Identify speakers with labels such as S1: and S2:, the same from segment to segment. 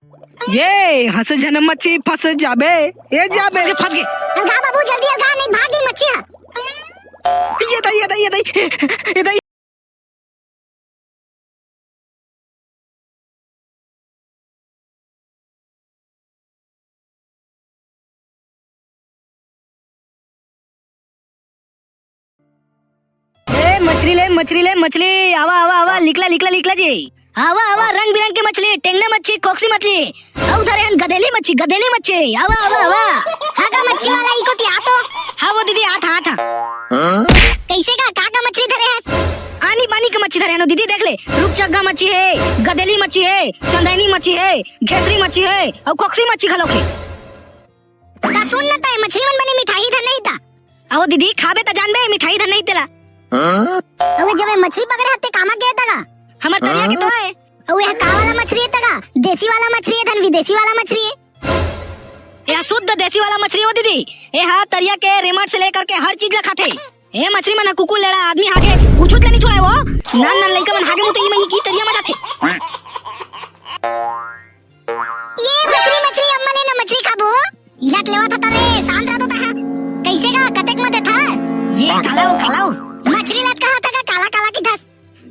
S1: ये हंस जन मच्छी फंस जाबे, ये जाबे रे फंस गए।
S2: अलगा बाबू जल्दी अलगा, नहीं भाग गई मच्छी।
S1: ये दई मछली ले मछली, आवा आवा आवा, लिखला लिखला लिखला जी, आवा आवा, रंग बिरंग की मछली, टेंगना मच्छी, खोखसी मछली, और उधर है गधेली मच्छी, आवा आवा आवा।
S2: हागा मच्छी वाला इको क्या तो?
S1: हाँ वो दीदी आता आता।
S2: कैसे का काका मछली धरे है?
S1: आनी बानी का मच्छी धरे है नो दीदी, देख ले, रूपचग्गा मच्छी है, गधेली मच्छी है, चंदैनी मच्छी है, घेसरी मच्छी है, और खोखसी मच्छी खलो के।
S2: ता सुन ना, ता मछली मन बने मिठाई धर नहीं था।
S1: आओ दीदी खाबे ता जानबे मिठाई धर नहीं तेला।
S2: अबे जब मछली पकड़े हते कामा के तगा
S1: हमार तरिया के तो है।
S2: अबे का वाला मछली है तगा, देसी वाला मछली है धन विदेशी वाला मछली है।
S1: यह शुद्ध देसी वाला मछली हो दीदी, ये हाँ तरिया के रेमट से लेकर के हर चीज ला खाते। ये मछली मन कुकुर लेड़ा आदमी हागे कुछ नहीं छोड़ा वो, नान नान लइका मन हागे मुते ई की तरिया में जाते।
S2: ये मछली अम्मा लेना मछली खाबो इलाक लेवा था तरे शांत रहतो ता। कैसे का कतेक मते थास?
S1: ये खालाओ
S2: मछली लत कहा था काला काला की थास?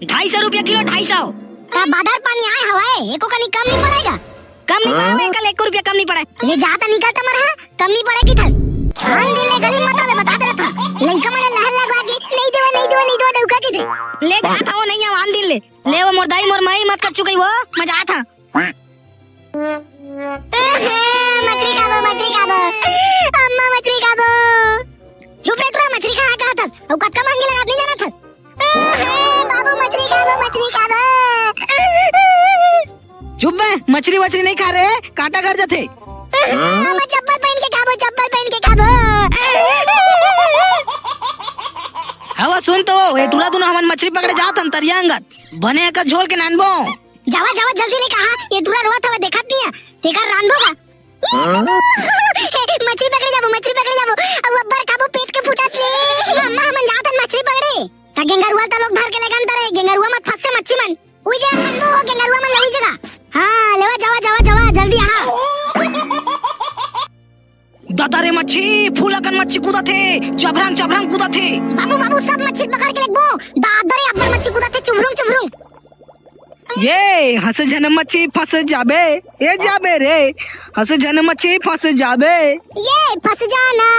S1: 250 रुपया किलो, 250।
S2: ता बादल पानी आए हवाए एको कनी कम नहीं पड़ेगा?
S1: कम नहीं पड़ा, कल 1 रुपया कम नहीं पड़ा।
S2: ले जाता निकलता मरा कम नहीं पड़ेगी थास। हां दिले गली बता दे था लइका मन लहर लगवा के नहीं देवा डौका की थे।
S1: ले जाता हो नहीं आन दिन ले वो मोर दाई मोर माई मत कर चुकी वो मजा था।
S2: मछली खाबो अम्मा मछली खाबो। चुप रे तोरा मछली कहा था और कतका महंगी लगा नहीं जाना था। बाबू मछली खाबो।
S1: चुप बे, मछली नहीं खा रहे, कांटा कर जाते।
S2: हम चप्पल पहन के खाबो।
S1: हवा सुन तो ये टूरा दोनों हमन मछली पकड़े जात तरिया अंगत बने का झोल के नानबो।
S2: जावा जल्दी ले कहा ये टूरा रोत हवा देखत नहीं है तेका रांधो का। मछली पकड़े जाबो अब अब्बर खाबो पेट के फुटत ले। अम्मा हमन जातन मछली पकड़े ता गेंगरुआ ता लोग धर के लेगन तरे गेंगरुआ मत फंसे मच्छी मन उई जा खंबो हो गेंगरुआ मन लई जगह। हां लेवा जावा जल्दी आ।
S1: दतारे मच्छी फूलकन मच्छी कूदा थे, चबरंग कूदा थे।
S2: बाबू सब मच्छी पकड़ के लेगबो दादरे अब्बर मच्छी कूदा थे चुभरुंग।
S1: ये हंस जन मच्छी फंस जाबे, ये जाबे रे हंस जन मच्छी फंस जाबे।
S2: ये फंस जाना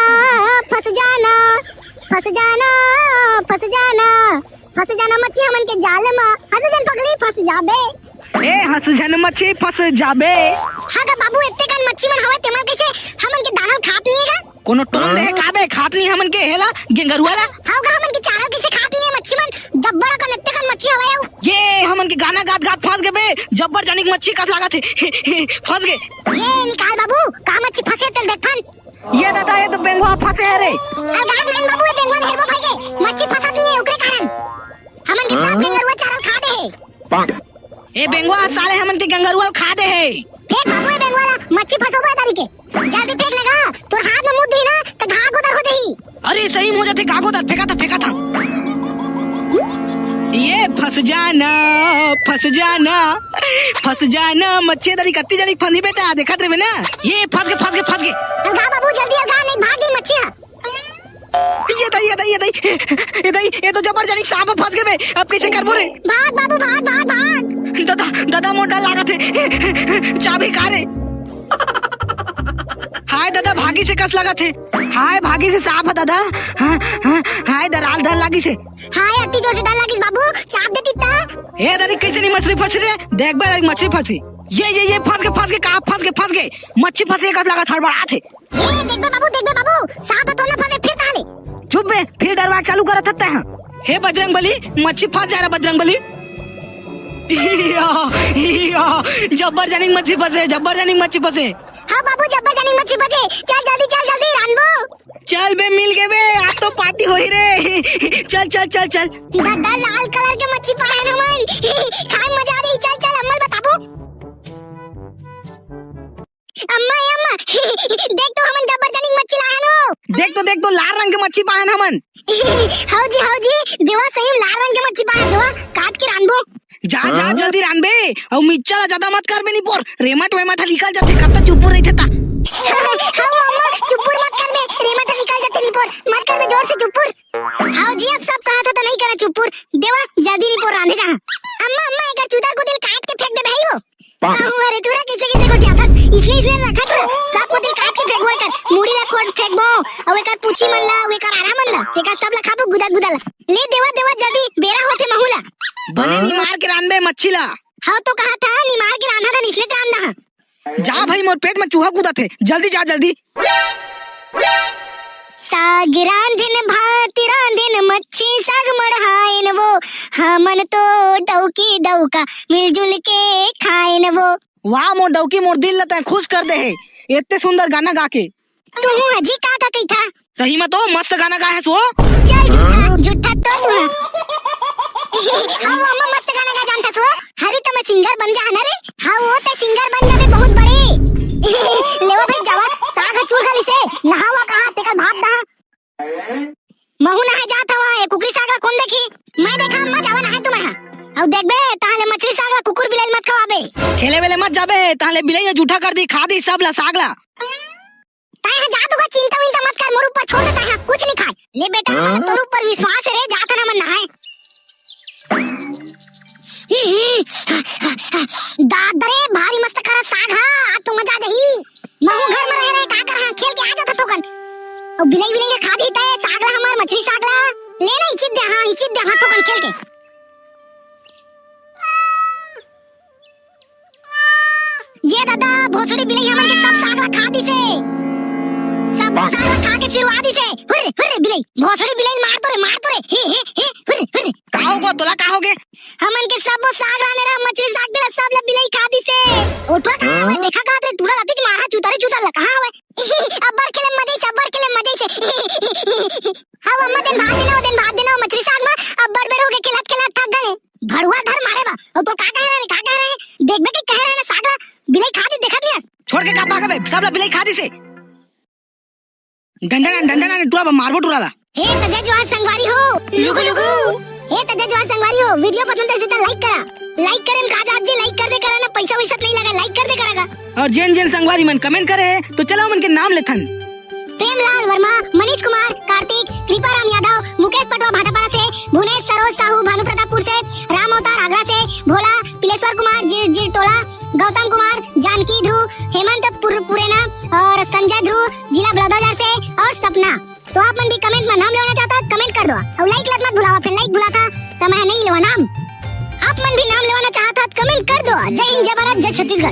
S2: मच्छी हमन के जाल में हंस जन पकड़ी फंस जाबे।
S1: ए हंस जन मच्छी फंस जाबे।
S2: हां का बाबू इत्ते कन मच्छी मन हवा तेमन कैसे हमन के दाना खात नहीं है का?
S1: कोनो टोन दे खाबे खात नहीं हमन के हेला गेंगरुआ ला।
S2: हां का हमन के चारा कैसे खात नहीं है मच्छी मन जब्बड़ कन इत्ते कन मच्छी हवा आऊ।
S1: ये हमन के गाना गात फंस गए बे, जब्बर जानिक मच्छी कस लागत है फंस गए।
S2: ये निकाल बाबू का मच्छी फंसे चल देखन।
S1: ये दादा ये तो बेंगवा फंसे है रे।
S2: गाग नहीं बाबू ये बेंगवा हेरबो भाई के मच्छी फंसत नहीं है ओकरे कारण हमन के सब बेंगरुआ चारा खा दे है।
S1: ए बेंगवा साले हमन के गंगरुआ खा दे है।
S2: फेंक बाबू ये बेंगवा मच्छी फंसोबा तारी के जल्दी फेंक लेगा तोर हाथ में मुंह दी ना तो घाग उधर हो जाई।
S1: अरे सही हो जाते घागो उधर फेंका था। ये फंस जाना मच्छी दरी कत्ती जानी फंदी बेटा देखत रे ना। ये फंस गए।
S2: अलगा बाबू जल्दी अलगा नहीं भाग गई मच्छी।
S1: ये तो जबर जानी सांप फंस गए बे, अब कैसे करबो रे?
S2: भाग बाबू भाग।
S1: दादा मोटा लागत है चाबी का रे। हाय दादा भागी से कस लागत है। हाय भागी से सांप है दादा। हाय दराल धर लागी से।
S2: हाय अति जोर से डर लागिस बाबू चाप दे तित्ता।
S1: ए दादी कैसे नहीं मछली फंस रे, देख बे मछली फंसी। ये फंस गए मच्छी फंसे कस लागत हड़बड़ात है।
S2: ये देख बे बाबू सांप तो ना फंसे फिर ताले।
S1: चुप बे, फिर डरवा चालू करत हत्ता है। हे बजरंग बली मच्छी फंस जा रहा बजरंग बली। जब्बर जानी मच्छी फंसे।
S2: हाँ बाबू जब्बर जानी मच्छी फंसे। चल जल्दी रानबो।
S1: चल बे मिल गए बे, आज तो पार्टी हो ही रे। चल
S2: दादा लाल कलर के मच्छी पाए हमन खाए मजा आ रही। चल अम्मा बताबो। अम्मा देख तो हमन जब्बर जानी मच्छी लाए नो।
S1: देख तो लाल रंग के मच्छी पाए हमन।
S2: हाउ जी देवा सही लाल रंग के मच्छी पाए देवा काट के रानबो।
S3: जा जा जल्दी रानबे और मिर्चा ला ज्यादा मत कर बे नी पोर रेमट वेमट निकल जाते कब तक चुप रही थे ता
S2: हां अम्मा चुप्पुर मत कर बे रेमा तो निकल जाते नी पोर मत कर बे जोर से चुप्पुर हां जी अब सब कहा था तो नहीं करा चुप्पुर देवा जल्दी नी पोर रांधे जा अम्मा अम्मा एक चूदा को दिल काट के फेंक दे भाई वो हां अरे तूरा किसे किसे को जाता इसलिए रखा था सब को दिल काट के फेंक वो कर मुड़ी ला खोट फेंक बो और एकर पूछी मन ला और एकर आरा मन ला तेका सब ला खाबो गुदा गुदा ला ले देवा देवा जल्दी बेरा होते महूला
S3: बने नी मार के रानबे मच्छी ला
S2: हां तो कहा था नी मार के रांधा था इसलिए तो रांधा
S3: जा भाई मोर पेट में चूहा कूदा थे जल्दी जा जल्दी
S2: साग रांधिन भात रांधिन मच्छी साग मढ़ाइन वो हमन तो डौकी डौका मिलजुल के खाइन वो
S3: वाह मोर डौकी मोर दिल लता खुश कर दे है इतने सुंदर गाना गा के
S2: तू हजी का था कही था
S3: सही में तो मस्त गाना गा है सो
S2: चल झूठा तो तू हां अम्मा मस्त गाना गा जानता सो हरी तो मैं सिंगर बन जा ना रे हां वो तो सिंगर बन जाबे बहुत बड़े लेवा भाई जावा साग चूर खाली से नहावा कहां तेकर भात दहा महू नहा जात हवा ए कुकरी सागा कौन देखी मैं देखा अम्मा जावा नहाए तुम हां और देख बे ताले मछली सागा कुकुर बिलाल मत खवाबे
S3: खेले वेले मत जाबे ताले बिलैया जूठा कर दी खा दी सब ला साग ला
S2: ताया जादू का चिंता विंता मत कर मोर ऊपर छोड़ देता है कुछ नहीं खाए ले बेटा हमारा तोर ऊपर विश्वास है रे जाता ना मन नहाए दादरे भारी मस्त करा साग हा आज तो मजा जही महू घर में रह रहे का कर हां खेल के आ जाता टोकन और बिलाई बिलाई खा दी तय साग ला हमार मछली साग ला ले ना इचित दे हां टोकन खेल के ये दादा भोसड़ी बिलाई हमन के सब साग ला खा दी से सब साग ला खा के सिरवा दी से हुर्रे हुर्रे बिलाई भोसड़ी बिलाई मार तो रे हे हुर्रे हुर्रे
S3: का होगो तोला का होगे
S2: हमन के सब साग राने रा मछली साग दे सब ला बिलाई खा दी से ओटवा का हवे देखा का रे टूला राती मारा चुतारे चुता ला कहां हवे अब्बर के ले मजे से हां अम्मा दिन भात देना मछली साग में अब्बर बेड़ हो के खिलात थक गए भड़ुआ धर मारे बा और तो का कह रहे देखबे के कह रहे ना साग बिलाई खा दी देखत नहीं
S3: छोड़ के का पागल बे सब ला बिलाई खा दी से डंडा टूरा मारबो टूरा ला
S2: हे तजे जो संगवारी हो लुगु लुगु हे तजे जो संगवारी हो वीडियो पसंद है तो लाइक करें काज आज जी लाइक कर दे करा ना पैसा वैसा नहीं लगा लाइक कर दे करेगा
S3: और जेन संगवारी मन कमेंट करे तो चलो मन के नाम लेथन
S2: प्रेमलाल वर्मा मनीष कुमार कार्तिक कृपाराम यादव मुकेश पटवा भाटापारा से भुवनेश सरोज साहू भानु प्रतापपुर से राम अवतार आगरा से भोला पिलेश्वर कुमार जी टोला गौतम कुमार जानकी ध्रुव हेमंत पुरेना और संजय ध्रुव जिला बलौदाबाजार से और सपना तो आप मन भी कमेंट में नाम लेना चाहता कमेंट कर दो और लाइक मत भुलावा फिर लाइक भुला था तो मैं नहीं लेवा नाम आप मन भी नाम लेवाना चाहता कमेंट कर दो जय हिंद जय भारत जय छत्तीसगढ़।